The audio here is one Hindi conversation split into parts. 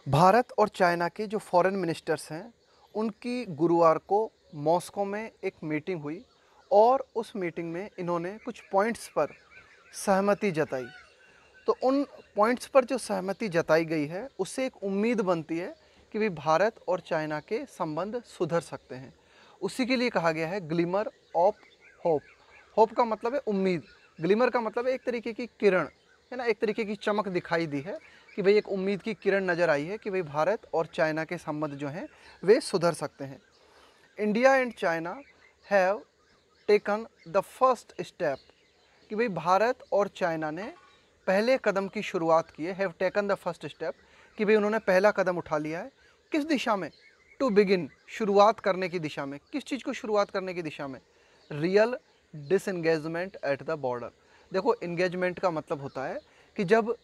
भारत और चाइना के जो फॉरेन मिनिस्टर्स हैं, उनकी गुरुवार को मॉस्को में एक मीटिंग हुई और उस मीटिंग में इन्होंने कुछ पॉइंट्स पर सहमति जताई। तो उन पॉइंट्स पर जो सहमति जताई गई है, उससे एक उम्मीद बनती है कि भाई भारत और चाइना के संबंध सुधर सकते हैं। उसी के लिए कहा गया है ग्लिमर ऑफ होप। होप का मतलब है उम्मीद, ग्लिमर का मतलब है एक तरीके की किरण, है ना, एक तरीके की चमक दिखाई दी है कि भाई एक उम्मीद की किरण नज़र आई है कि भाई भारत और चाइना के संबंध जो हैं वे सुधर सकते हैं। India and China have taken the first step, कि भाई भारत और चाइना ने पहले कदम की शुरुआत की है। Have taken the first step, कि भाई उन्होंने पहला कदम उठा लिया है। किस दिशा में? टू बिगिन, शुरुआत करने की दिशा में। किस चीज़ को शुरुआत करने की दिशा में? Real disengagement at the border. देखो, इंगेजमेंट का मतलब होता है कि जब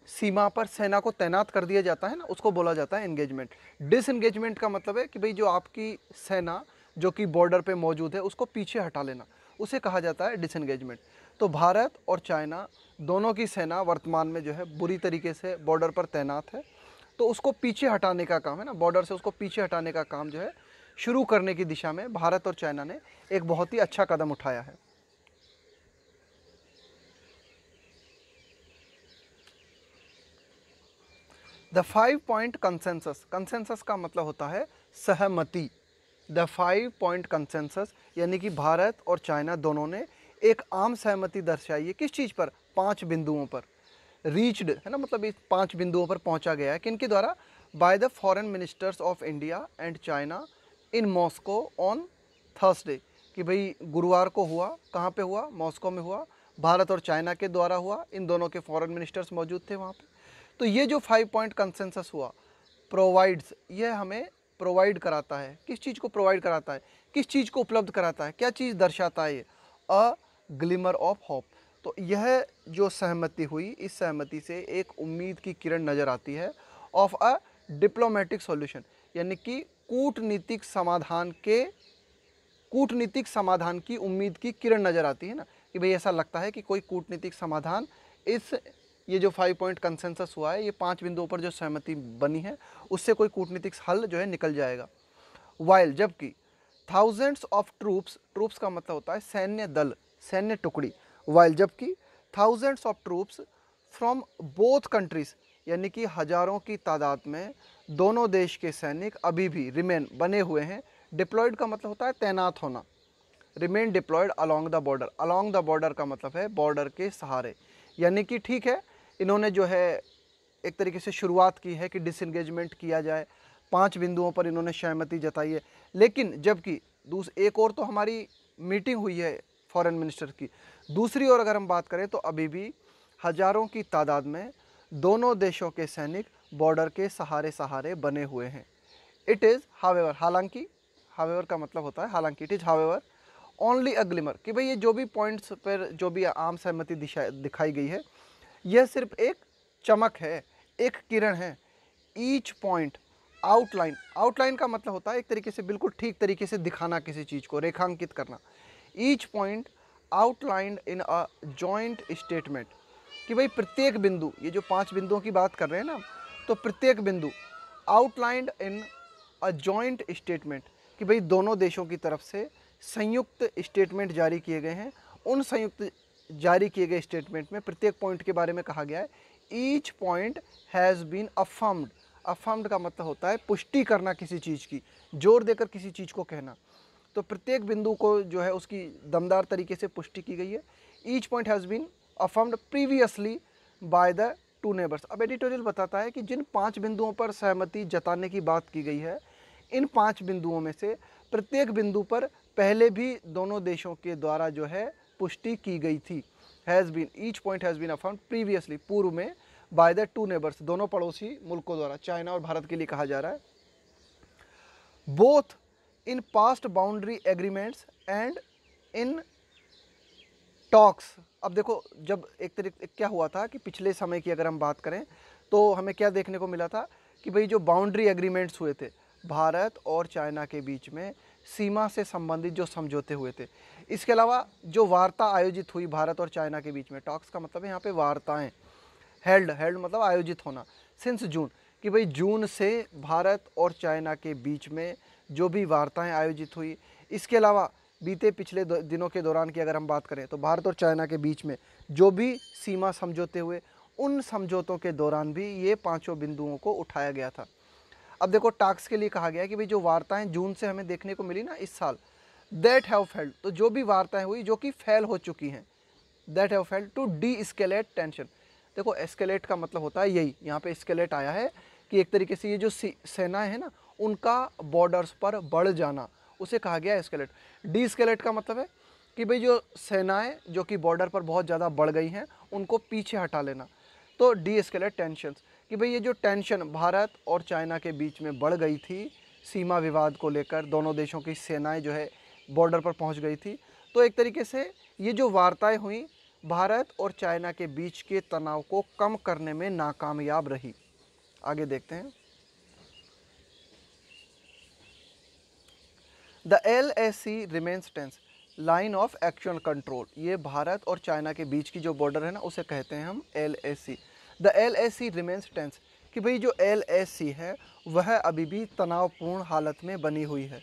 सीमा पर सेना को तैनात कर दिया जाता है ना, उसको बोला जाता है एंगेजमेंट। डिसएंगेजमेंट का मतलब है कि भाई जो आपकी सेना जो कि बॉर्डर पे मौजूद है उसको पीछे हटा लेना, उसे कहा जाता है डिसएंगेजमेंट। तो भारत और चाइना दोनों की सेना वर्तमान में जो है बुरी तरीके से बॉर्डर पर तैनात है, तो उसको पीछे हटाने का काम है ना, बॉर्डर से उसको पीछे हटाने का काम जो है शुरू करने की दिशा में भारत और चाइना ने एक बहुत ही अच्छा कदम उठाया है। द 5 पॉइंट कंसेंसस, कंसेंसस का मतलब होता है सहमति। द 5 पॉइंट कंसेंसस यानी कि भारत और चाइना दोनों ने एक आम सहमति दर्शाई है। किस चीज़ पर? 5 बिंदुओं पर। रीच्ड है ना, मतलब इस 5 बिंदुओं पर पहुंचा गया है। किनके द्वारा? By the foreign ministers of India and China in Moscow on Thursday, कि भाई गुरुवार को हुआ। कहाँ पे हुआ? मॉस्को में हुआ। भारत और चाइना के द्वारा हुआ, इन दोनों के फॉरेन मिनिस्टर्स मौजूद थे वहाँ पे। तो ये जो 5 पॉइंट कंसेंसस हुआ, प्रोवाइड्स, यह हमें प्रोवाइड कराता है। किस चीज़ को प्रोवाइड कराता है? किस चीज़ को उपलब्ध कराता है? क्या चीज़ दर्शाता है ये? अ ग्लिमर ऑफ होप। तो यह जो सहमति हुई, इस सहमति से एक उम्मीद की किरण नज़र आती है ऑफ अ डिप्लोमेटिक सॉल्यूशन, यानी कि कूटनीतिक समाधान की उम्मीद की किरण नज़र आती है ना, कि भाई ऐसा लगता है कि कोई कूटनीतिक समाधान इस ये जो 5 पॉइंट कंसेंसस हुआ है, ये 5 बिंदुओं पर जो सहमति बनी है, उससे कोई कूटनीतिक हल जो है निकल जाएगा। वाइल, जबकि थाउजेंड्स ऑफ ट्रूप्स, ट्रूप्स का मतलब होता है सैन्य दल, सैन्य टुकड़ी। वाइल, जबकि thousands of troops from both countries, यानी कि हजारों की तादाद में दोनों देश के सैनिक अभी भी रिमेन, बने हुए हैं। डिप्लॉयड का मतलब होता है तैनात होना। Remain deployed along the border, along the border का मतलब है बॉर्डर के सहारे। यानी कि ठीक है, इन्होंने जो है एक तरीके से शुरुआत की है कि डिसएंगेजमेंट किया जाए। 5 बिंदुओं पर इन्होंने सहमति जताई है। लेकिन जबकि एक और तो हमारी मीटिंग हुई है फॉरेन मिनिस्टर की, दूसरी ओर अगर हम बात करें तो अभी भी हजारों की तादाद में दोनों देशों के सैनिक बॉर्डर के सहारे सहारे बने हुए हैं। इट इज़ हावेवर, हालांकि, हावेवर का मतलब होता है हालांकि, it is however only a glimmer, कि भाई ये जो भी पॉइंट्स पर जो भी आम सहमति दिखाई गई है, यह सिर्फ एक चमक है, एक किरण है। ईच पॉइंट आउटलाइन, आउटलाइन का मतलब होता है एक तरीके से बिल्कुल ठीक तरीके से दिखाना, किसी चीज़ को रेखांकित करना। Each point outlined in a joint statement, कि भाई प्रत्येक बिंदु, ये जो 5 बिंदुओं की बात कर रहे हैं ना, तो प्रत्येक बिंदु outlined in a joint statement, कि भाई दोनों देशों की तरफ से संयुक्त स्टेटमेंट जारी किए गए हैं। उन संयुक्त जारी किए गए स्टेटमेंट में प्रत्येक पॉइंट के बारे में कहा गया है each point has been affirmed. Affirmed का मतलब होता है पुष्टि करना किसी चीज़ की, जोर देकर किसी चीज़ को कहना। तो प्रत्येक बिंदु को जो है उसकी दमदार तरीके से पुष्टि की गई है। Each point has been affirmed previously by the two neighbours. अब एडिटोरियल बताता है कि जिन 5 बिंदुओं पर सहमति जताने की बात की गई है, इन 5 बिंदुओं में से प्रत्येक बिंदु पर पहले भी दोनों देशों के द्वारा जो है पुष्टि की गई थी। Has been, each point has been affirmed previously, पूर्व में, बाय द टू नेबर्स, दोनों पड़ोसी मुल्कों द्वारा, चाइना और भारत के लिए कहा जा रहा है। Both in past boundary agreements and in talks. अब देखो, जब एक तरीके क्या हुआ था कि पिछले समय की अगर हम बात करें तो हमें क्या देखने को मिला था कि भाई जो बाउंड्री एग्रीमेंट्स हुए थे भारत और चाइना के बीच में, सीमा से संबंधित जो समझौते हुए थे, इसके अलावा जो वार्ता आयोजित हुई भारत और चाइना के बीच में, टॉक्स का मतलब है यहाँ पे वार्ताएं, हेल्ड, हेल्ड मतलब आयोजित होना, सिंस जून, कि भाई जून से भारत और चाइना के बीच में जो भी वार्ताएं आयोजित हुई, इसके अलावा बीते पिछले दिनों के दौरान की अगर हम बात करें तो भारत और चाइना के बीच में जो भी सीमा समझौते हुए, उन समझौतों के दौरान भी ये पांचों बिंदुओं को उठाया गया था। अब देखो टास्क के लिए कहा गया है कि भाई जो वार्ताएं जून से हमें देखने को मिली ना इस साल, दैट हैव फेल्ड, तो जो भी वार्ताएं हुई जो कि फेल हो चुकी हैं, that have failed to deescalate tension. देखो एस्केलेट का मतलब होता है यही, यहाँ पे एस्केलेट आया है कि एक तरीके से ये जो सेनाएं हैं ना उनका बॉर्डर्स पर बढ़ जाना, उसे कहा गया एस्केलेट। डी एस्केलेट का मतलब है कि भाई जो सेनाएं जो कि बॉर्डर पर बहुत ज़्यादा बढ़ गई हैं उनको पीछे हटा लेना। तो डी एस्केलेट टेंशंस, कि भाई ये जो टेंशन भारत और चाइना के बीच में बढ़ गई थी सीमा विवाद को लेकर, दोनों देशों की सेनाएं जो है बॉर्डर पर पहुंच गई थी, तो एक तरीके से ये जो वार्ताएं हुई भारत और चाइना के बीच के तनाव को कम करने में नाकामयाब रही। आगे देखते हैं। The LAC remains tense, line of action control, ये भारत और चाइना के बीच की जो बॉर्डर है ना उसे कहते हैं हम LAC। The LAC remains tense, कि भाई जो LAC है वह अभी भी तनावपूर्ण हालत में बनी हुई है।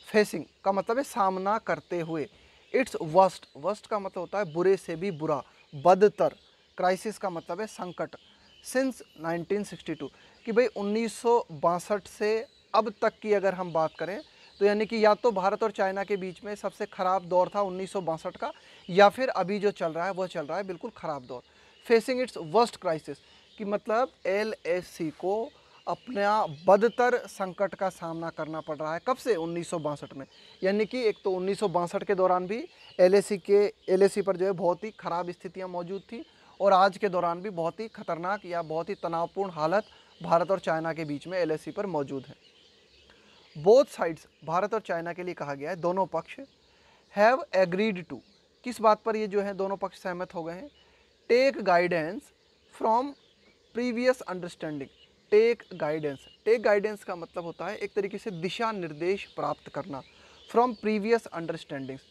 फेसिंग का मतलब है सामना करते हुए। इट्स वर्स्ट, वर्स्ट का मतलब होता है बुरे से भी बुरा, बदतर। क्राइसिस का मतलब है संकट। सिंस 1962, कि भाई 1962 से अब तक की अगर हम बात करें तो यानी कि या तो भारत और चाइना के बीच में सबसे ख़राब दौर था 1962 का, या फिर अभी जो चल रहा है वह चल रहा है बिल्कुल ख़राब दौर। फेसिंग इट्स वर्स्ट क्राइसिस, कि मतलब LAC को अपना बदतर संकट का सामना करना पड़ रहा है। कब से? 1962 में। यानी कि एक तो 1962 के दौरान भी LAC पर जो है बहुत ही ख़राब स्थितियाँ मौजूद थी, और आज के दौरान भी बहुत ही खतरनाक या बहुत ही तनावपूर्ण हालत भारत और चाइना के बीच में LAC पर मौजूद है। बोथ साइड्स, भारत और चाइना के लिए कहा गया है, दोनों पक्ष हैव एग्रीड टू, किस बात पर ये जो है दोनों पक्ष सहमत हो गए हैं? Take guidance from previous understanding. Take guidance का मतलब होता है एक तरीके से दिशा निर्देश प्राप्त करना, फ्रॉम प्रीवियस अंडरस्टैंडिंग्स,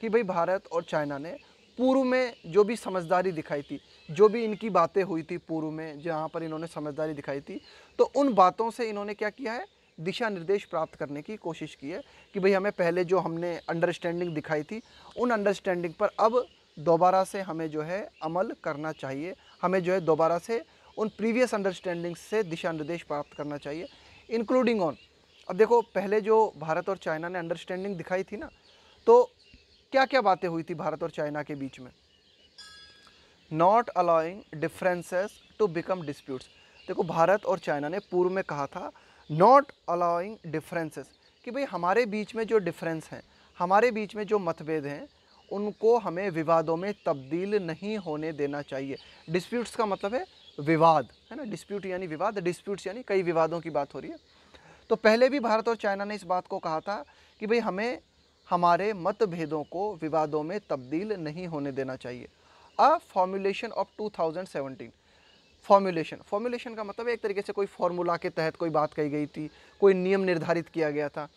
कि भाई भारत और चाइना ने पूर्व में जो भी समझदारी दिखाई थी, जो भी इनकी बातें हुई थी पूर्व में जहाँ पर इन्होंने समझदारी दिखाई थी, तो उन बातों से इन्होंने क्या किया है? दिशा निर्देश प्राप्त करने की कोशिश की है कि भाई हमें पहले जो हमने अंडरस्टैंडिंग दिखाई थी उन अंडरस्टैंडिंग पर अब दोबारा से हमें जो है अमल करना चाहिए, हमें जो है दोबारा से उन प्रीवियस अंडरस्टैंडिंग से दिशा निर्देश प्राप्त करना चाहिए, इंक्लूडिंग ऑन। अब देखो पहले जो भारत और चाइना ने अंडरस्टैंडिंग दिखाई थी ना, तो क्या क्या बातें हुई थी भारत और चाइना के बीच में? Not allowing differences to become disputes. देखो भारत और चाइना ने पूर्व में कहा था नॉट अलाउइंग डिफरेंसेस, कि भाई हमारे बीच में जो डिफरेंस हैं, हमारे बीच में जो मतभेद हैं, उनको हमें विवादों में तब्दील नहीं होने देना चाहिए। डिस्प्यूट्स का मतलब है विवाद, है ना, डिस्प्यूट यानी विवाद, डिस्प्यूट्स यानी कई विवादों की बात हो रही है। तो पहले भी भारत और चाइना ने इस बात को कहा था कि भाई हमें हमारे मतभेदों को विवादों में तब्दील नहीं होने देना चाहिए। अ फॉर्मुलेशन ऑफ 2017, फॉर्मुलेशन का मतलब एक तरीके से कोई फॉर्मूला के तहत कोई बात कही गई थी, कोई नियम निर्धारित किया गया था।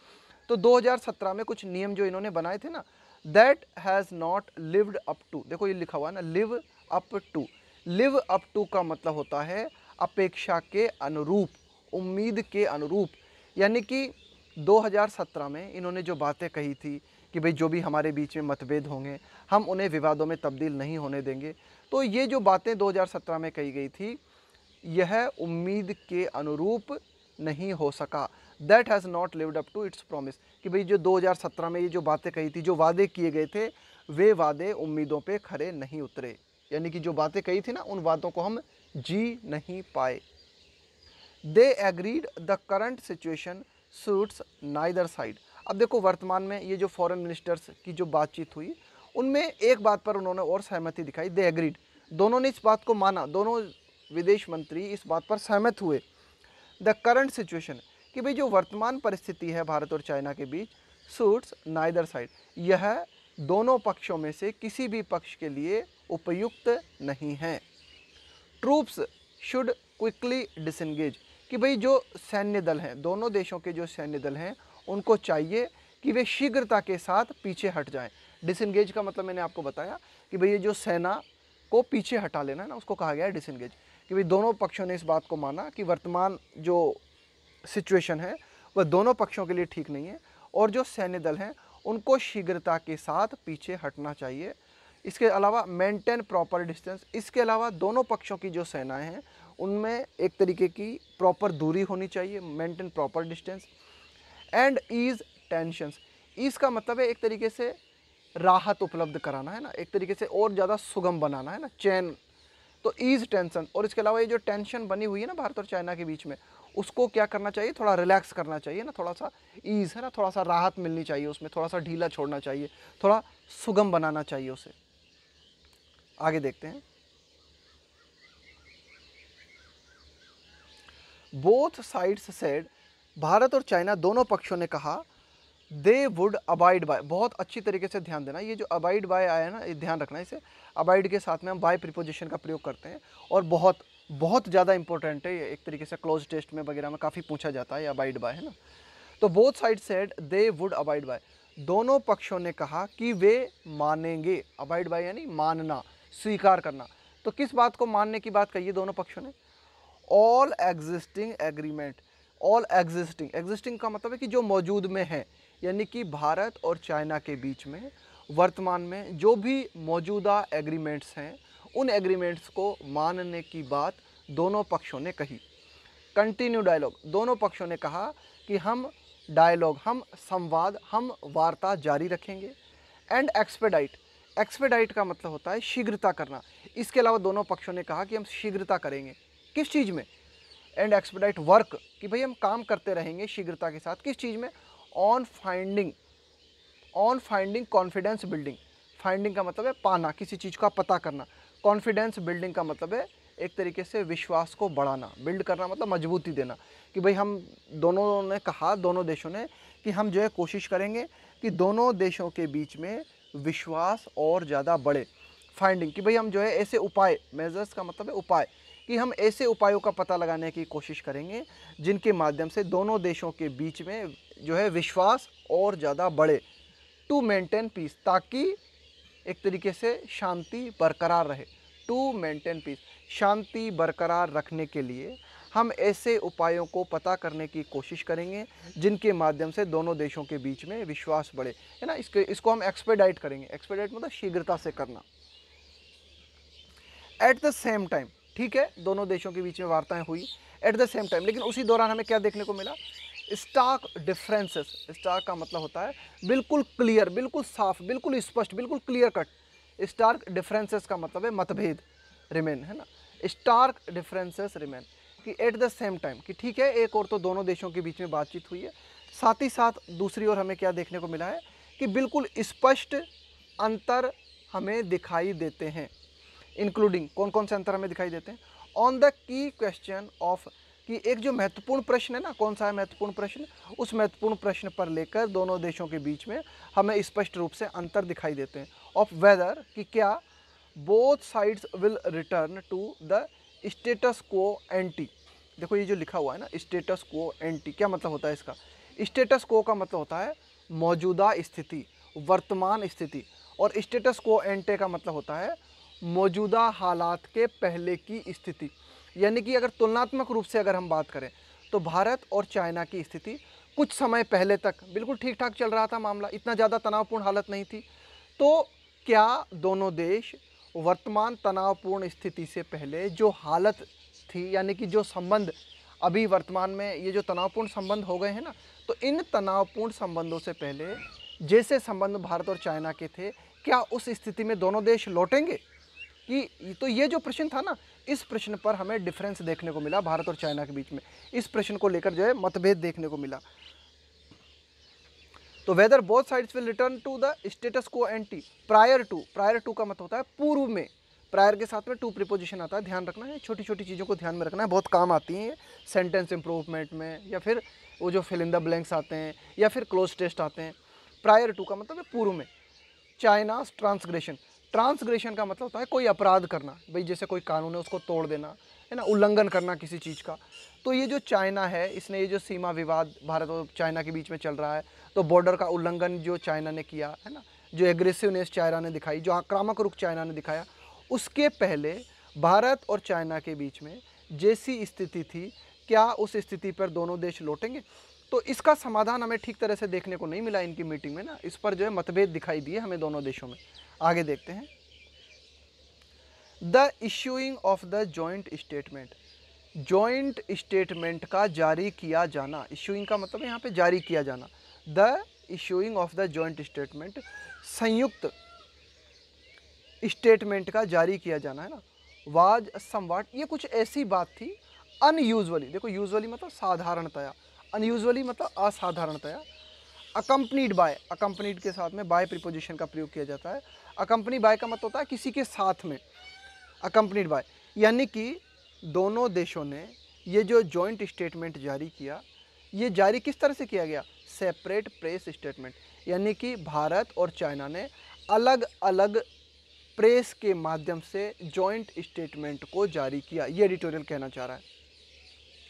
तो 2017 में कुछ नियम जो इन्होंने बनाए थे ना, that has not lived up to, देखो ये लिखा हुआ है ना, live up to. Live up to का मतलब होता है अपेक्षा के अनुरूप, उम्मीद के अनुरूप। यानी कि 2017 में इन्होंने जो बातें कही थी कि भाई जो भी हमारे बीच में मतभेद होंगे हम उन्हें विवादों में तब्दील नहीं होने देंगे, तो ये जो बातें 2017 में कही गई थी यह उम्मीद के अनुरूप नहीं हो सका। That has not lived up to its promise, कि भाई जो 2017 में ये जो बातें कही थी, जो वादे किए गए थे, वे वादे उम्मीदों पे खरे नहीं उतरे। यानी कि जो बातें कही थी ना उन वादों को हम जी नहीं पाए। They agreed the current situation suits neither side. अब देखो वर्तमान में ये जो फॉरेन मिनिस्टर्स की जो बातचीत हुई उनमें एक बात पर उन्होंने और सहमति दिखाई, दे एग्रीड, दोनों ने इस बात को माना, दोनों विदेश मंत्री इस बात पर सहमत हुए। द करंट सिचुएशन, कि भाई जो वर्तमान परिस्थिति है भारत और चाइना के बीच, सूट्स नाइदर साइड, यह दोनों पक्षों में से किसी भी पक्ष के लिए उपयुक्त नहीं है। ट्रूप्स शुड क्विकली डिसएंगेज, कि भाई जो सैन्य दल हैं, दोनों देशों के जो सैन्य दल हैं उनको चाहिए कि वे शीघ्रता के साथ पीछे हट जाएं। डिसएंगेज का मतलब मैंने आपको बताया कि भाई ये जो सेना को पीछे हटा लेना है ना, उसको कहा गया है डिसएंगेज। कि भाई दोनों पक्षों ने इस बात को माना कि वर्तमान जो सिचुएशन है वह दोनों पक्षों के लिए ठीक नहीं है और जो सैन्य दल हैं उनको शीघ्रता के साथ पीछे हटना चाहिए। इसके अलावा मेंटेन प्रॉपर डिस्टेंस, इसके अलावा दोनों पक्षों की जो सेनाएं हैं उनमें एक तरीके की प्रॉपर दूरी होनी चाहिए, maintain proper distance. And ease tensions, ease का मतलब है एक तरीके से राहत उपलब्ध कराना है ना, एक तरीके से और ज़्यादा सुगम बनाना है ना, चैन, तो ईज टेंशन। और इसके अलावा ये जो टेंशन बनी हुई है ना भारत और चाइना के बीच में, उसको क्या करना चाहिए, थोड़ा रिलैक्स करना चाहिए ना, थोड़ा सा ईज है ना, थोड़ा सा राहत मिलनी चाहिए उसमें, थोड़ा सा ढीला छोड़ना चाहिए, थोड़ा सुगम बनाना चाहिए उसे। आगे देखते हैं। बोथ साइड्स सेड, भारत और चाइना दोनों पक्षों ने कहा, दे वुड अबाइड बाय, बहुत अच्छी तरीके से ध्यान देना, ये जो अबाइड बाय आया है ना, ये ध्यान रखना, इसे अबाइड के साथ में हम बाय प्रीपोजिशन का प्रयोग करते हैं और बहुत बहुत ज़्यादा इंपॉर्टेंट है ये, एक तरीके से क्लोज टेस्ट में वगैरह में काफ़ी पूछा जाता है अबाइड बाय, है ना। तो both side said they would abide by, दोनों पक्षों ने कहा कि वे मानेंगे, अबाइड बाय यानी मानना, स्वीकार करना। तो किस बात को मानने की बात कही है दोनों पक्षों ने, all existing agreement, all existing, existing का मतलब है कि जो मौजूद में है, यानी कि भारत और चाइना के बीच में वर्तमान में जो भी मौजूदा एग्रीमेंट्स हैं उन एग्रीमेंट्स को मानने की बात दोनों पक्षों ने कही। कंटिन्यू डायलॉग, दोनों पक्षों ने कहा कि हम डायलॉग, हम संवाद, हम वार्ता जारी रखेंगे। एंड एक्सपेडाइट, एक्सपेडाइट का मतलब होता है शीघ्रता करना, इसके अलावा दोनों पक्षों ने कहा कि हम शीघ्रता करेंगे, किस चीज़ में, एंड एक्सपेडाइट वर्क, कि भाई हम काम करते रहेंगे शीघ्रता के साथ, किस चीज़ में, on finding, on finding confidence building, finding का मतलब है पाना, किसी चीज़ का पता करना, कॉन्फिडेंस बिल्डिंग का मतलब है एक तरीके से विश्वास को बढ़ाना, बिल्ड करना मतलब मजबूती देना, कि भाई हम दोनों ने कहा, दोनों देशों ने, कि हम जो है कोशिश करेंगे कि दोनों देशों के बीच में विश्वास और ज़्यादा बढ़े। फाइंडिंग, कि भाई हम जो है ऐसे उपाय, मेजर्स का मतलब है उपाय, कि हम ऐसे उपायों का पता लगाने की कोशिश करेंगे जिनके माध्यम से दोनों देशों के बीच में जो है विश्वास और ज़्यादा बढ़े। टू मेंटेन पीस, ताकि एक तरीके से शांति बरकरार रहे, टू मेंटेन पीस, शांति बरकरार रखने के लिए हम ऐसे उपायों को पता करने की कोशिश करेंगे जिनके माध्यम से दोनों देशों के बीच में विश्वास बढ़े, है ना। इसको हम एक्सपेडाइट करेंगे, एक्सपेडाइट मतलब शीघ्रता से करना। एट द सेम टाइम, ठीक है, दोनों देशों के बीच में वार्ताएं हुई एट द सेम टाइम, लेकिन उसी दौरान हमें क्या देखने को मिला, स्टार्क डिफरेंसेस, स्टार्क का मतलब होता है बिल्कुल क्लियर, बिल्कुल साफ, बिल्कुल स्पष्ट, बिल्कुल क्लियर कट। स्टार्क डिफरेंसेस का मतलब है मतभेद, रिमेन, है ना, स्टार्क डिफरेंसेस रिमेन, कि एट द सेम टाइम, कि ठीक है एक और तो दोनों देशों के बीच में बातचीत हुई है, साथ ही साथ दूसरी ओर हमें क्या देखने को मिला है कि बिल्कुल स्पष्ट अंतर हमें दिखाई देते हैं। इंक्लूडिंग, कौन कौन से अंतर हमें दिखाई देते हैं, on the key question of, कि एक जो महत्वपूर्ण प्रश्न है ना, कौन सा है महत्वपूर्ण प्रश्न, उस महत्वपूर्ण प्रश्न पर लेकर दोनों देशों के बीच में हमें स्पष्ट रूप से अंतर दिखाई देते हैं। ऑफ वेदर, कि क्या both sides will return to the status quo ante, देखो ये जो लिखा हुआ है ना स्टेटस क्वो एंटी, क्या मतलब होता है इसका, स्टेटस क्वो का मतलब होता है मौजूदा स्थिति, वर्तमान स्थिति, और स्टेटस क्वो एंटे का मतलब होता है मौजूदा हालात के पहले की स्थिति। यानी कि अगर तुलनात्मक रूप से अगर हम बात करें तो भारत और चाइना की स्थिति कुछ समय पहले तक बिल्कुल ठीक ठाक चल रहा था मामला, इतना ज़्यादा तनावपूर्ण हालत नहीं थी। तो क्या दोनों देश वर्तमान तनावपूर्ण स्थिति से पहले जो हालत थी, यानी कि जो संबंध अभी वर्तमान में ये जो तनावपूर्ण संबंध हो गए हैं ना, तो इन तनावपूर्ण संबंधों से पहले जैसे संबंध भारत और चाइना के थे, क्या उस स्थिति में दोनों देश लौटेंगे, कि तो ये जो प्रश्न था ना, इस प्रश्न पर हमें डिफरेंस देखने को मिला भारत और चाइना के बीच में, इस प्रश्न को लेकर जो है मतभेद देखने को मिला। तो weather both sides will return to the status quo ante prior to, prior to का मतलब होता है पूर्व में, प्रायर के साथ में टू प्रीपोजिशन आता है, ध्यान रखना है, छोटी छोटी चीज़ों को ध्यान में रखना है, बहुत काम आती हैं सेंटेंस इंप्रूवमेंट में, या फिर वो जो फिल इन द ब्लैंक्स आते हैं, या फिर क्लोज टेस्ट आते हैं। प्रायर टू का मतलब है पूर्व में। चाइनास ट्रांसग्रेशन, ट्रांसग्रेशन का मतलब होता है कोई अपराध करना, भाई जैसे कोई कानून है उसको तोड़ देना, है ना, उल्लंघन करना किसी चीज़ का। तो ये जो चाइना है, इसने ये जो सीमा विवाद भारत और चाइना के बीच में चल रहा है, तो बॉर्डर का उल्लंघन जो चाइना ने किया है ना, जो एग्रेसिवनेस चाइना ने दिखाई, जो आक्रामक रुख चाइना ने दिखाया, उसके पहले भारत और चाइना के बीच में जैसी स्थिति थी, क्या उस स्थिति पर दोनों देश लौटेंगे? तो इसका समाधान हमें ठीक तरह से देखने को नहीं मिला इनकी मीटिंग में ना, इस पर जो है मतभेद दिखाई दिए हमें दोनों देशों में। आगे देखते हैं। The issuing of the joint statement, joint statement का जारी किया जाना, इश्यूइंग का मतलब है यहाँ पे जारी किया जाना। The issuing of the joint statement, संयुक्त स्टेटमेंट का जारी किया जाना है ना, वाज समवाट, ये कुछ ऐसी बात थी अनयूजुअली, देखो यूजुअली मतलब साधारणतया, अनयूजुअली मतलब असाधारणतया, अकम्पनीड बाय, अकम्पनीड के साथ में बाय प्रीपोजिशन का प्रयोग किया जाता है। अकम्पनी बाय का मतलब होता है किसी के साथ में, अकम्पनीड बाय, यानी कि दोनों देशों ने ये जो जॉइंट स्टेटमेंट जारी किया, ये जारी किस तरह से किया गया? सेपरेट प्रेस स्टेटमेंट, यानी कि भारत और चाइना ने अलग अलग प्रेस के माध्यम से जॉइंट स्टेटमेंट को जारी किया, ये एडिटोरियल कहना चाह रहा है।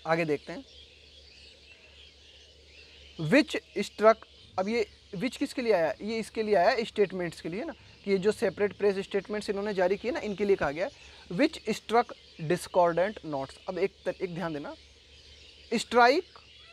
आगे देखते हैं। विच स्ट्रक, अब ये विच किसके लिए आया? ये इसके लिए आया स्टेटमेंट्स के लिए ना, कि ये जो सेपरेट प्रेस स्टेटमेंट्स इन्होंने जारी किए ना, इनके लिए कहा गया विच स्ट्रक डिस्कॉर्डेंट नोट्स। अब एक ध्यान देना, स्ट्राइक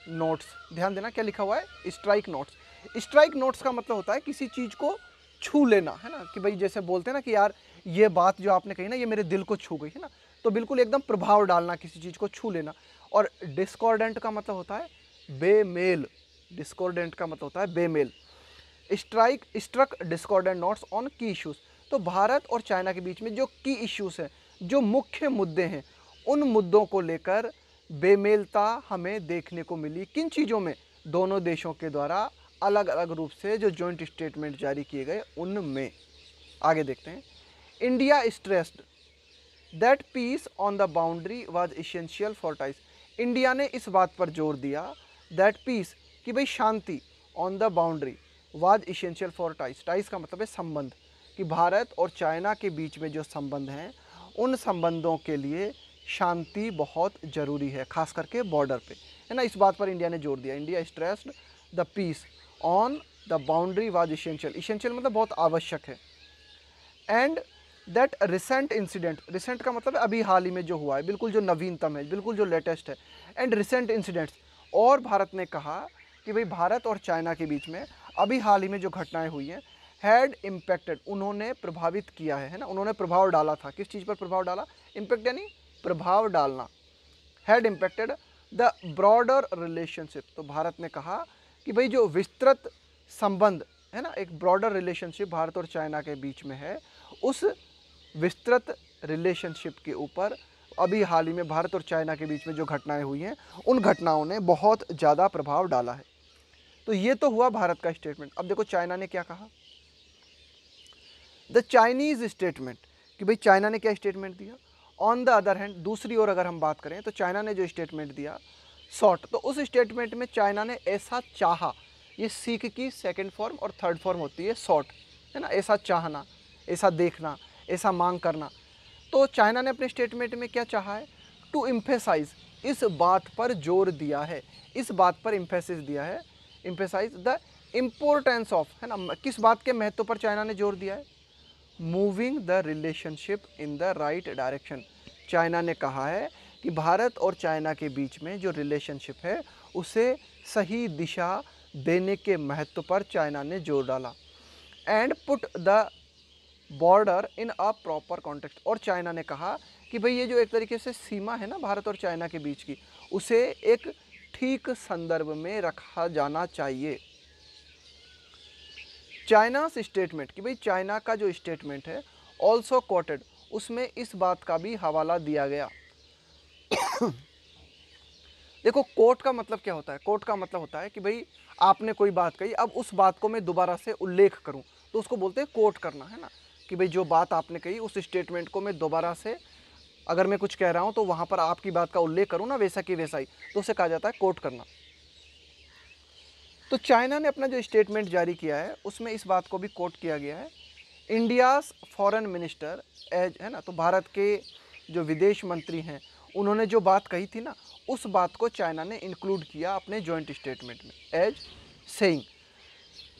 नोट्स, ध्यान देना क्या लिखा हुआ है, स्ट्राइक नोट्स। स्ट्राइक नोट्स का मतलब होता है किसी चीज़ को छू लेना, है ना, कि भाई जैसे बोलते हैं ना कि यार ये बात जो आपने कही ना ये मेरे दिल को छू गई, है ना, तो बिल्कुल एकदम प्रभाव डालना, किसी चीज़ को छू लेना। और डिस्कॉर्डेंट का मतलब होता है बेमेल, डिस्कॉर्डेंट का मतलब होता है बेमेल। स्ट्रक डिस्कॉर्डेंट नोट्स ऑन की इश्यूज़, तो भारत और चाइना के बीच में जो की इश्यूज़ हैं, जो मुख्य मुद्दे हैं, उन मुद्दों को लेकर बेमेलता हमें देखने को मिली। किन चीज़ों में? दोनों देशों के द्वारा अलग अलग रूप से जो जॉइंट स्टेटमेंट जारी किए गए उनमें। आगे देखते हैं। India stressed that peace on the boundary was essential for ties, India ने इस बात पर जोर दिया दैट पीस, कि भाई शांति, on the boundary was essential for ties, ties का मतलब है संबंध, कि भारत और चाइना के बीच में जो संबंध हैं उन संबंधों के लिए शांति बहुत ज़रूरी है, खास करके बॉर्डर पे, है ना, इस बात पर इंडिया ने जोर दिया। India stressed the peace on the boundary was essential, essential मतलब बहुत आवश्यक है। And that recent incident, recent का मतलब है अभी हाल ही में जो हुआ है, बिल्कुल जो नवीनतम है, बिल्कुल जो लेटेस्ट है। एंड रिसेंट इंसिडेंट्स, और भारत ने कहा कि भाई भारत और चाइना के बीच में अभी हाल ही में जो घटनाएं हुई हैं, हैड इम्पैक्टेड, उन्होंने प्रभावित किया है ना, उन्होंने प्रभाव डाला था। किस चीज़ पर प्रभाव डाला? इम्पैक्ट यानी प्रभाव डालना। Had impacted the broader relationship, तो भारत ने कहा कि भाई जो विस्तृत संबंध है ना, एक ब्रॉडर रिलेशनशिप भारत और चाइना के बीच में है, उस विस्तृत रिलेशनशिप के ऊपर अभी हाल ही में भारत और चाइना के बीच में जो घटनाएं हुई हैं, उन घटनाओं ने बहुत ज़्यादा प्रभाव डाला है। तो ये तो हुआ भारत का स्टेटमेंट। अब देखो चाइना ने क्या कहा, द चाइनीज़ स्टेटमेंट, कि भाई चाइना ने क्या स्टेटमेंट दिया। ऑन द अदर हैंड, दूसरी ओर अगर हम बात करें तो चाइना ने जो स्टेटमेंट दिया सॉट, तो उस स्टेटमेंट में चाइना ने ऐसा चाहा, ये सीख की सेकंड फॉर्म और थर्ड फॉर्म होती है सॉट, है ना, ऐसा चाहना, ऐसा देखना, ऐसा मांग करना। तो चाइना ने अपने स्टेटमेंट में क्या चाहा है? टू एम्फेसाइज, इस बात पर जोर दिया है, इस बात पर एम्फेसिस दिया है, एम्फेसाइज द इम्पोर्टेंस ऑफ, है ना, किस बात के महत्व पर चाइना ने जोर दिया है? Moving the relationship in the right direction, China ने कहा है कि भारत और चाइना के बीच में जो रिलेशनशिप है उसे सही दिशा देने के महत्व पर चाइना ने जोर डाला। And put the border in a proper context, और चाइना ने कहा कि भाई ये जो एक तरीके से सीमा है ना भारत और चाइना के बीच की, उसे एक ठीक संदर्भ में रखा जाना चाहिए। चाइना स्टेटमेंट, कि भाई चाइना का जो स्टेटमेंट है ऑल्सो कोटेड, उसमें इस बात का भी हवाला दिया गया। देखो कोट का मतलब क्या होता है? कोट का मतलब होता है कि भाई आपने कोई बात कही, अब उस बात को मैं दोबारा से उल्लेख करूं, तो उसको बोलते हैं कोट करना, है ना, कि भाई जो बात आपने कही उस स्टेटमेंट को मैं दोबारा से, अगर मैं कुछ कह रहा हूं तो वहां पर आपकी बात का उल्लेख करूं ना, वैसा कि वैसा ही, तो उसे कहा जाता है कोट करना। तो चाइना ने अपना जो स्टेटमेंट जारी किया है उसमें इस बात को भी कोट किया गया है। इंडियाज़ फॉरेन मिनिस्टर एज, है ना, तो भारत के जो विदेश मंत्री हैं उन्होंने जो बात कही थी ना, उस बात को चाइना ने इंक्लूड किया अपने जॉइंट स्टेटमेंट में एज सेइंग।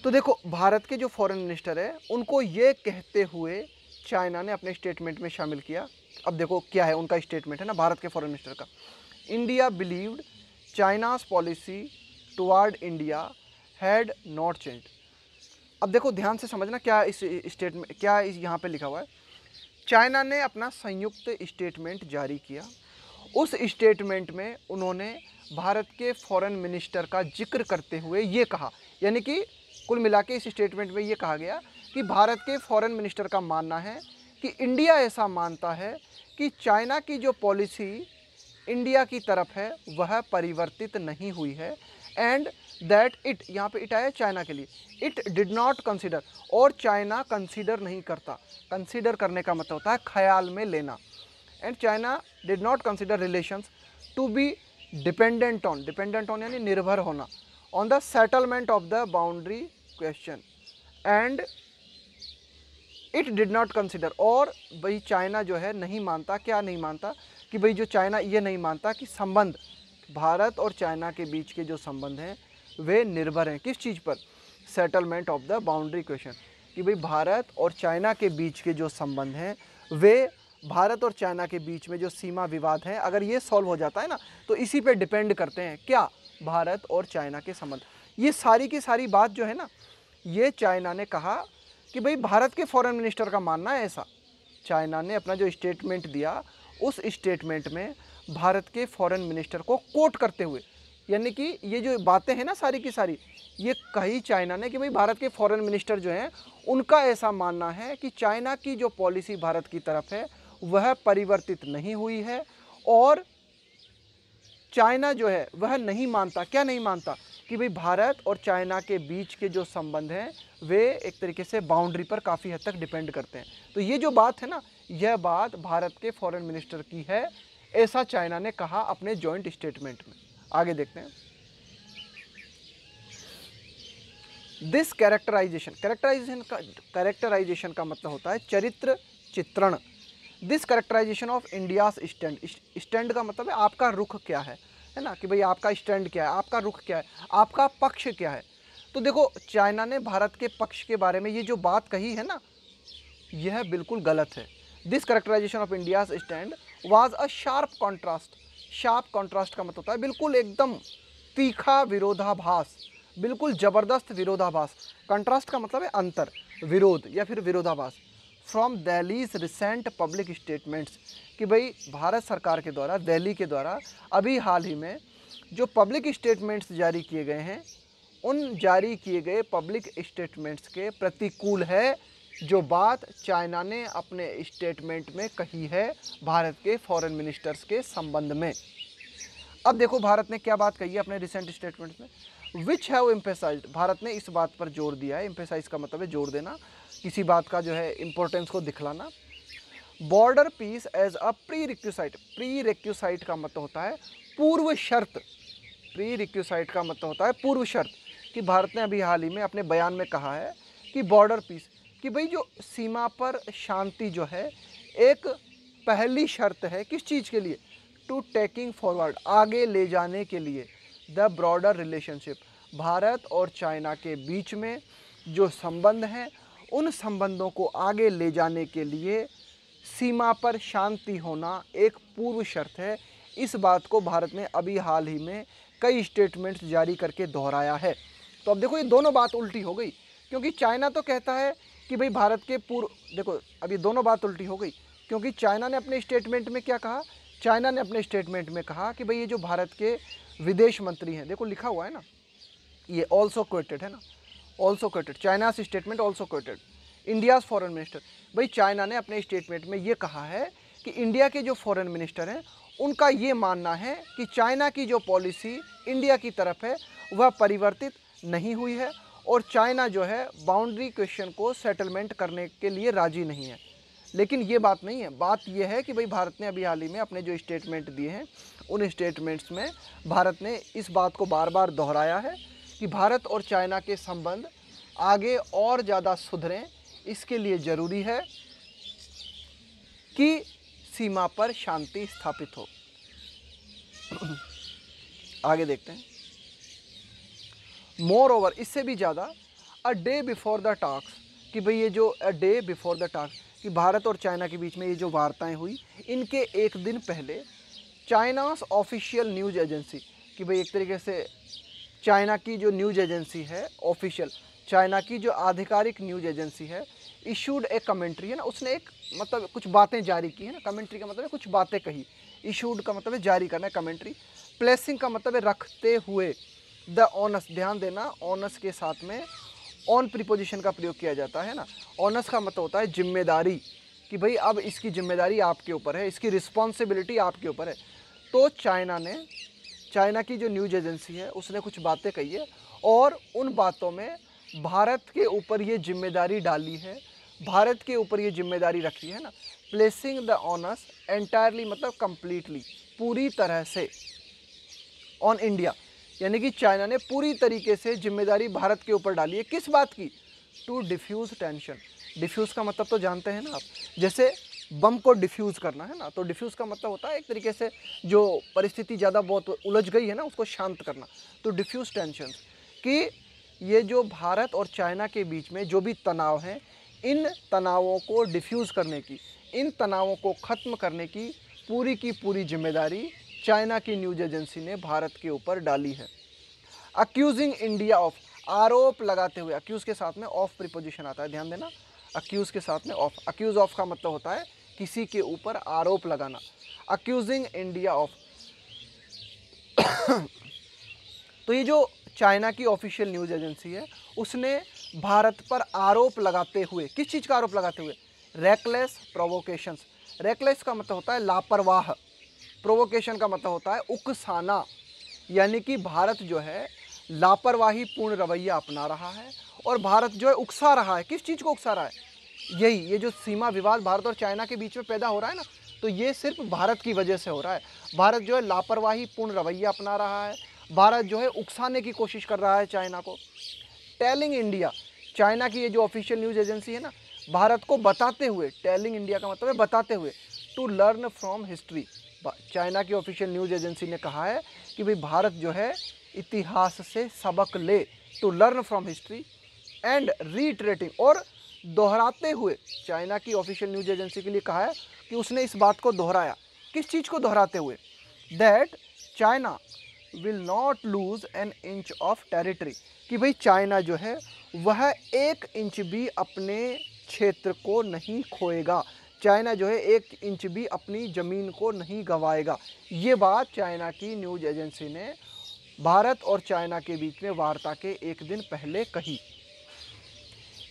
तो देखो भारत के जो फॉरेन मिनिस्टर है उनको ये कहते हुए चाइना ने अपने स्टेटमेंट में शामिल किया अब देखो क्या है उनका स्टेटमेंट है ना भारत के फॉरेन मिनिस्टर का। India believed China's policy toward India had not changed. अब देखो ध्यान से समझना क्या इस स्टेटमेंट, क्या इस यहाँ पे लिखा हुआ है। चाइना ने अपना संयुक्त स्टेटमेंट जारी किया। उस स्टेटमेंट में उन्होंने भारत के फॉरेन मिनिस्टर का जिक्र करते हुए ये कहा, यानी कि कुल मिला के इस स्टेटमेंट में ये कहा गया कि भारत के फॉरेन मिनिस्टर का मानना है कि इंडिया ऐसा मानता है कि चाइना की जो पॉलिसी इंडिया की तरफ है वह परिवर्तित नहीं हुई है, एंड दैट इट, यहाँ पे इट आया चाइना के लिए, इट डिड नॉट कंसिडर, और चाइना कंसिडर नहीं करता। कंसिडर करने का मतलब होता है ख्याल में लेना। And China did not consider relations to be dependent on यानी निर्भर होना, on the settlement of the boundary question, and it did not consider, और भाई चाइना जो है नहीं मानता, क्या नहीं मानता, कि भाई जो चाइना ये नहीं मानता कि संबंध भारत और चाइना के बीच के जो संबंध हैं वे निर्भर हैं किस चीज़ पर, settlement of the boundary question, कि भाई भारत और चाइना के बीच के जो संबंध हैं वे, भारत और चाइना के बीच में जो सीमा विवाद है अगर ये सॉल्व हो जाता है ना तो इसी पे डिपेंड करते हैं क्या, भारत और चाइना के संबंध। ये सारी की सारी बात जो है ना ये चाइना ने कहा कि भाई भारत के फॉरेन मिनिस्टर का मानना है ऐसा। चाइना ने अपना जो स्टेटमेंट दिया उस स्टेटमेंट में भारत के फॉरेन मिनिस्टर को कोट करते हुए, यानी कि ये जो बातें हैं ना सारी की सारी ये कही चाइना ने कि भाई भारत के फॉरेन मिनिस्टर जो हैं उनका ऐसा मानना है कि चाइना की जो पॉलिसी भारत की तरफ है वह परिवर्तित नहीं हुई है, और चाइना जो है वह नहीं मानता, क्या नहीं मानता, कि भाई भारत और चाइना के बीच के जो संबंध हैं वे एक तरीके से बाउंड्री पर काफ़ी हद तक डिपेंड करते हैं। तो ये जो बात है ना यह बात भारत के फॉरेन मिनिस्टर की है, ऐसा चाइना ने कहा अपने जॉइंट स्टेटमेंट में। आगे देखते हैं। दिस कैरेक्टराइजेशन का मतलब होता है चरित्र चित्रण। This characterisation of India's stand, stand का मतलब है आपका रुख क्या है ना, कि भाई आपका स्टैंड क्या है, आपका रुख क्या है, आपका पक्ष क्या है। तो देखो चाइना ने भारत के पक्ष के बारे में ये जो बात कही है ना यह बिल्कुल गलत है। This characterisation of India's stand was a sharp contrast. Sharp contrast का मतलब होता है बिल्कुल एकदम तीखा विरोधाभास, बिल्कुल ज़बरदस्त विरोधाभास। कंट्रास्ट का मतलब है अंतर, विरोध या फिर विरोधाभास। From Delhi's recent public statements, कि भाई भारत सरकार के द्वारा, दिल्ली के द्वारा अभी हाल ही में जो पब्लिक स्टेटमेंट्स जारी किए गए हैं उन जारी किए गए पब्लिक स्टेटमेंट्स के प्रतिकूल है जो बात चाइना ने अपने स्टेटमेंट में कही है भारत के फॉरेन मिनिस्टर्स के संबंध में। अब देखो भारत ने क्या बात कही है अपने रिसेंट स्टेटमेंट में, विच हैव एम्फेसाइज्ड, भारत ने इस बात पर जोर दिया है, एम्फेसाइज का मतलब है जोर देना, किसी बात का जो है इम्पोर्टेंस को दिखलाना। Border peace as a prerequisite, prerequisite का मतलब होता है पूर्व शर्त, प्री रिक्विसाइट का मतलब होता है पूर्व शर्त, कि भारत ने अभी हाल ही में अपने बयान में कहा है कि बॉर्डर पीस, कि भाई जो सीमा पर शांति जो है एक पहली शर्त है किस चीज़ के लिए, टू टेकिंग फॉरवर्ड, आगे ले जाने के लिए, द ब्रॉडर रिलेशनशिप, भारत और चाइना के बीच में जो संबंध हैं उन संबंधों को आगे ले जाने के लिए सीमा पर शांति होना एक पूर्व शर्त है। इस बात को भारत ने अभी हाल ही में कई स्टेटमेंट्स जारी करके दोहराया है। तो अब देखो ये दोनों बात उल्टी हो गई, क्योंकि चाइना तो कहता है कि भाई भारत के पूर्व, देखो अब ये दोनों बात उल्टी हो गई, क्योंकि चाइना ने अपने स्टेटमेंट में क्या कहा, चाइना ने अपने स्टेटमेंट में कहा कि भाई ये जो भारत के विदेश मंत्री हैं, देखो लिखा हुआ है ना, ये ऑल्सो क्वेटेड है ना, also quoted, China's statement also quoted India's foreign minister. भाई चाइना ने अपने स्टेटमेंट में ये कहा है कि इंडिया के जो फॉरेन मिनिस्टर हैं उनका ये मानना है कि चाइना की जो पॉलिसी इंडिया की तरफ है वह परिवर्तित नहीं हुई है, और चाइना जो है बाउंड्री क्वेश्चन को सेटलमेंट करने के लिए राजी नहीं है। लेकिन ये बात नहीं है, बात यह है कि भाई भारत ने अभी हाल ही में अपने जो स्टेटमेंट दिए हैं उन स्टेटमेंट्स में भारत ने इस बात को बार बार दोहराया है कि भारत और चाइना के संबंध आगे और ज़्यादा सुधरें, इसके लिए ज़रूरी है कि सीमा पर शांति स्थापित हो। आगे देखते हैं। मोर ओवर, इससे भी ज़्यादा, a day before the talks, कि भाई ये जो a day before the talks, कि भारत और चाइना के बीच में ये जो वार्ताएं हुई, इनके एक दिन पहले चाइनास ऑफिशियल न्यूज़ एजेंसी, कि भाई एक तरीके से चाइना की जो न्यूज़ एजेंसी है ऑफिशियल, चाइना की जो आधिकारिक न्यूज़ एजेंसी है, इशूड ए कमेंट्री है ना, उसने एक मतलब कुछ बातें जारी की है ना, कमेंट्री का मतलब है कुछ बातें कही, इशूड का मतलब है जारी करना है, कमेंट्री, प्लेसिंग का मतलब है रखते हुए, द ऑनस, ध्यान देना ऑनस के साथ में ऑन प्रीपोजिशन का प्रयोग किया जाता है ना, ऑनस का मतलब होता है जिम्मेदारी, कि भाई अब इसकी जिम्मेदारी आपके ऊपर है, इसकी रिस्पॉन्सिबिलिटी आपके ऊपर है। तो चाइना की जो न्यूज़ एजेंसी है उसने कुछ बातें कही है और उन बातों में भारत के ऊपर ये जिम्मेदारी डाली है, भारत के ऊपर ये जिम्मेदारी रखी है ना, प्लेसिंग द ऑनस एंटायरली मतलब कंप्लीटली, पूरी तरह से, ऑन इंडिया, यानी कि चाइना ने पूरी तरीके से जिम्मेदारी भारत के ऊपर डाली है। किस बात की? To diffuse tension. डिफ्यूज़ का मतलब तो जानते हैं ना आप, जैसे बम को डिफ्यूज़ करना है ना, तो डिफ्यूज़ का मतलब होता है एक तरीके से जो परिस्थिति ज़्यादा बहुत उलझ गई है ना उसको शांत करना, तो डिफ्यूज़ टेंशन, कि ये जो भारत और चाइना के बीच में जो भी तनाव हैं, इन तनावों को डिफ्यूज़ करने की, इन तनावों को ख़त्म करने की पूरी जिम्मेदारी चाइना की न्यूज़ एजेंसी ने भारत के ऊपर डाली है। अक्यूजिंग इंडिया ऑफ, आरोप लगाते हुए, अक्यूज़ के साथ में ऑफ प्रीपोजिशन आता है, ध्यान देना, अक्यूज़ के साथ में ऑफ, अक्यूज़ ऑफ का मतलब होता है किसी के ऊपर आरोप लगाना, अक्यूजिंग इंडिया ऑफ। तो ये जो चाइना की ऑफिशियल न्यूज़ एजेंसी है उसने भारत पर आरोप लगाते हुए, किस चीज़ का आरोप लगाते हुए? Reckless provocations. रेकलेस का मतलब होता है लापरवाह, प्रोवोकेशन का मतलब होता है उकसाना, यानी कि भारत जो है लापरवाही पूर्ण रवैया अपना रहा है और भारत जो है उकसा रहा है। किस चीज़ को उकसा रहा है? यही, ये जो सीमा विवाद भारत और चाइना के बीच में पैदा हो रहा है ना, तो ये सिर्फ भारत की वजह से हो रहा है। भारत जो है लापरवाही पूर्ण रवैया अपना रहा है, भारत जो है उकसाने की कोशिश कर रहा है चाइना को। टेलिंग इंडिया, चाइना की ये जो ऑफिशियल न्यूज़ एजेंसी है ना, भारत को बताते हुए, टेलिंग इंडिया का मतलब है बताते हुए, to learn from history. China की ऑफिशियल न्यूज़ एजेंसी ने कहा है कि भाई भारत जो है इतिहास से सबक ले, to learn from history and retreating, और दोहराते हुए, चाइना की ऑफिशियल न्यूज़ एजेंसी के लिए कहा है कि उसने इस बात को दोहराया। किस चीज़ को दोहराते हुए? That China will not lose an inch of territory, कि भाई चाइना जो है वह 1 इंच भी अपने क्षेत्र को नहीं खोएगा, चाइना जो है 1 इंच भी अपनी ज़मीन को नहीं गंवाएगा। ये बात चाइना की न्यूज़ एजेंसी ने भारत और चाइना के बीच में वार्ता के एक दिन पहले कही।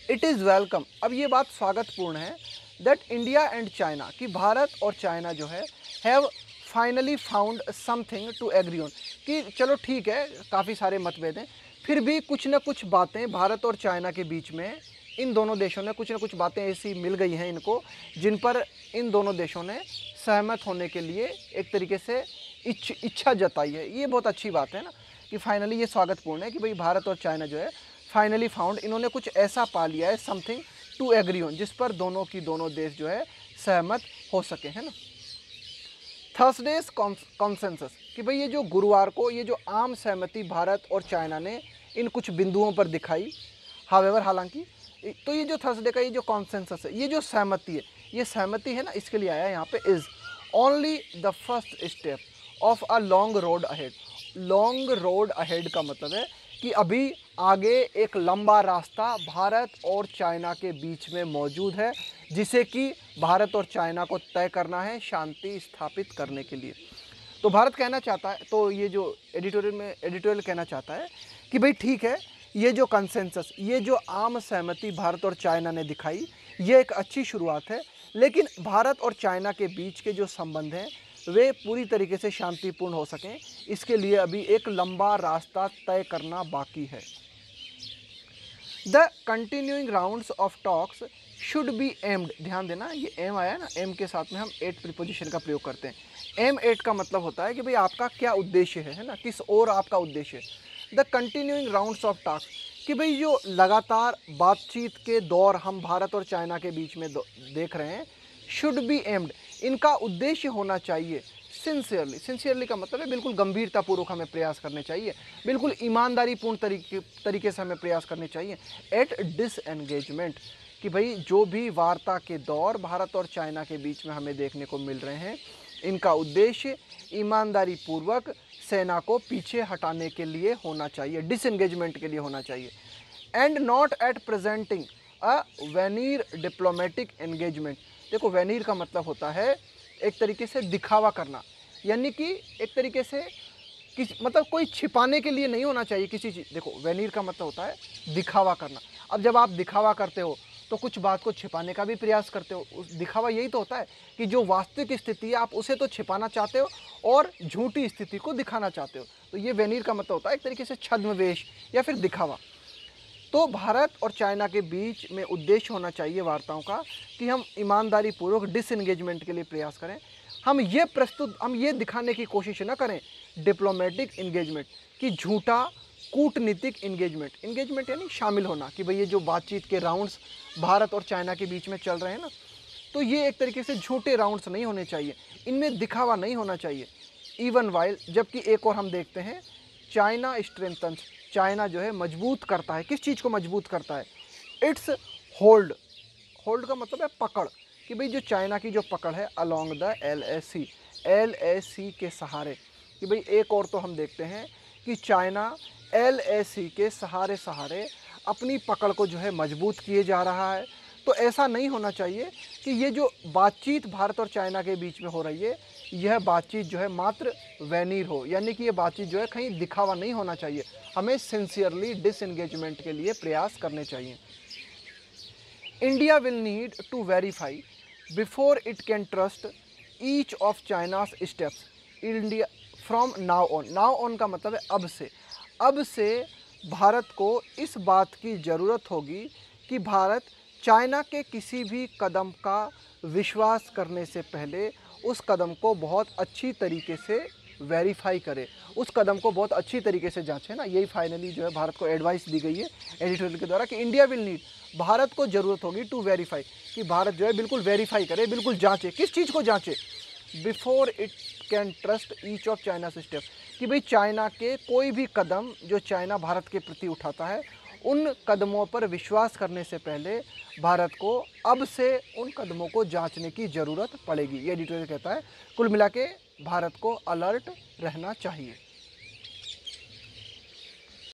इट इज़ वेलकम, अब ये बात स्वागतपूर्ण है, दैट इंडिया एंड चाइना, कि भारत और चाइना जो है have finally found something to agree on, कि चलो ठीक है काफ़ी सारे मतभेद हैं, फिर भी कुछ न कुछ बातें भारत और चाइना के बीच में, इन दोनों देशों ने कुछ न कुछ बातें ऐसी मिल गई हैं इनको, जिन पर इन दोनों देशों ने सहमत होने के लिए एक तरीके से इच्छा जताई है। ये बहुत अच्छी बात है ना, कि फाइनली ये स्वागतपूर्ण है कि भाई भारत और चाइना जो है फाइनली फाउंड, इन्होंने कुछ ऐसा पा लिया है समथिंग टू एग्री ऑन, जिस पर दोनों देश जो है सहमत हो सके, है ना। थर्सडेज कॉन्सेंसस, कि भाई ये जो गुरुवार को ये जो आम सहमति भारत और चाइना ने इन कुछ बिंदुओं पर दिखाई, हालांकि तो ये जो थर्सडे का ये जो कॉन्सेंसस है, ये जो सहमति है, ये सहमति है ना, इसके लिए आया यहाँ पे is only the first step of a long road ahead. Long road ahead का मतलब है कि अभी आगे एक लंबा रास्ता भारत और चाइना के बीच में मौजूद है, जिसे कि भारत और चाइना को तय करना है शांति स्थापित करने के लिए। तो भारत कहना चाहता है, तो ये जो एडिटोरियल कहना चाहता है कि भाई ठीक है, ये जो कंसेंसस, ये जो आम सहमति भारत और चाइना ने दिखाई, ये एक अच्छी शुरुआत है, लेकिन भारत और चाइना के बीच के जो संबंध हैं वे पूरी तरीके से शांतिपूर्ण हो सकें, इसके लिए अभी एक लंबा रास्ता तय करना बाकी है। The continuing rounds of talks should be aimed, ध्यान देना ये एम आया ना, एम के साथ में हम एट प्रीपोजिशन का प्रयोग करते हैं। एम एट का मतलब होता है कि भाई आपका क्या उद्देश्य है ना, किस ओर आपका उद्देश्य है। The continuing rounds of talks, कि भाई जो लगातार बातचीत के दौर हम भारत और चाइना के बीच में देख रहे हैं, शुड बी एम्ड, इनका उद्देश्य होना चाहिए सिंसियरली। सिंसियरली का मतलब है बिल्कुल गंभीरतापूर्वक हमें प्रयास करने चाहिए, बिल्कुल ईमानदारी पूर्ण तरीके से हमें प्रयास करने चाहिए। एट डिसएंगेजमेंट, कि भाई जो भी वार्ता के दौर भारत और चाइना के बीच में हमें देखने को मिल रहे हैं, इनका उद्देश्य ईमानदारी पूर्वक सेना को पीछे हटाने के लिए होना चाहिए, डिसएंगेजमेंट के लिए होना चाहिए, and not at presenting a veneer diplomatic engagement. देखो वेनीर का मतलब होता है एक तरीके से दिखावा करना, यानी कि एक तरीके से मतलब कोई छिपाने के लिए नहीं होना चाहिए किसी चीज़। देखो वेनीर का मतलब होता है दिखावा करना। अब जब आप दिखावा करते हो तो कुछ बात को छिपाने का भी प्रयास करते हो। उस दिखावा यही तो होता है कि जो वास्तविक स्थिति है आप उसे तो छिपाना चाहते हो और झूठी स्थिति को दिखाना चाहते हो। तो ये वेनीर का मतलब होता है एक तरीके से छद्मवेश या फिर दिखावा। तो भारत और चाइना के बीच में उद्देश्य होना चाहिए वार्ताओं का कि हम ईमानदारी पूर्वक डिसएंगेजमेंट के लिए प्रयास करें। हम ये दिखाने की कोशिश ना करें डिप्लोमेटिक इंगेजमेंट कि झूठा कूटनीतिक इंगेजमेंट यानी शामिल होना, कि भाई ये जो बातचीत के राउंड्स भारत और चाइना के बीच में चल रहे हैं ना, तो ये एक तरीके से झूठे राउंड्स नहीं होने चाहिए, इनमें दिखावा नहीं होना चाहिए। इवन वाइल, जबकि एक और हम देखते हैं चाइना स्ट्रेंथन्स, चाइना जो है मजबूत करता है, किस चीज़ को मजबूत करता है, इट्स होल्ड। होल्ड का मतलब है पकड़, कि भाई जो चाइना की जो पकड़ है अलोंग द LAC के सहारे, कि भाई एक और तो हम देखते हैं कि चाइना LAC के सहारे अपनी पकड़ को जो है मजबूत किए जा रहा है। तो ऐसा नहीं होना चाहिए कि ये जो बातचीत भारत और चाइना के बीच में हो रही है, यह बातचीत जो है मात्र वेनीर हो, यानी कि ये बातचीत जो है कहीं दिखावा नहीं होना चाहिए। हमें सिंसियरली डिसएंगेजमेंट के लिए प्रयास करने चाहिए। India will need to verify before it can trust each of China's steps India from now on. Now on का मतलब है अब से भारत को इस बात की ज़रूरत होगी कि भारत चाइना के किसी भी कदम का विश्वास करने से पहले उस कदम को बहुत अच्छी तरीके से वेरीफाई करे, उस कदम को बहुत अच्छी तरीके से जांचे ना। यही फाइनली जो है भारत को एडवाइस दी गई है एडिटोरियल के द्वारा कि इंडिया विल नीड, भारत को ज़रूरत होगी टू वेरीफाई, कि भारत जो है बिल्कुल वेरीफाई करे, बिल्कुल जांचे। किस चीज़ को जांचे? Before it can trust each of China step, कि भाई चाइना के कोई भी कदम जो चाइना भारत के प्रति उठाता है, उन कदमों पर विश्वास करने से पहले भारत को अब से उन कदमों को जांचने की ज़रूरत पड़ेगी, ये एडिटोरियल कहता है। कुल मिला के भारत को अलर्ट रहना चाहिए।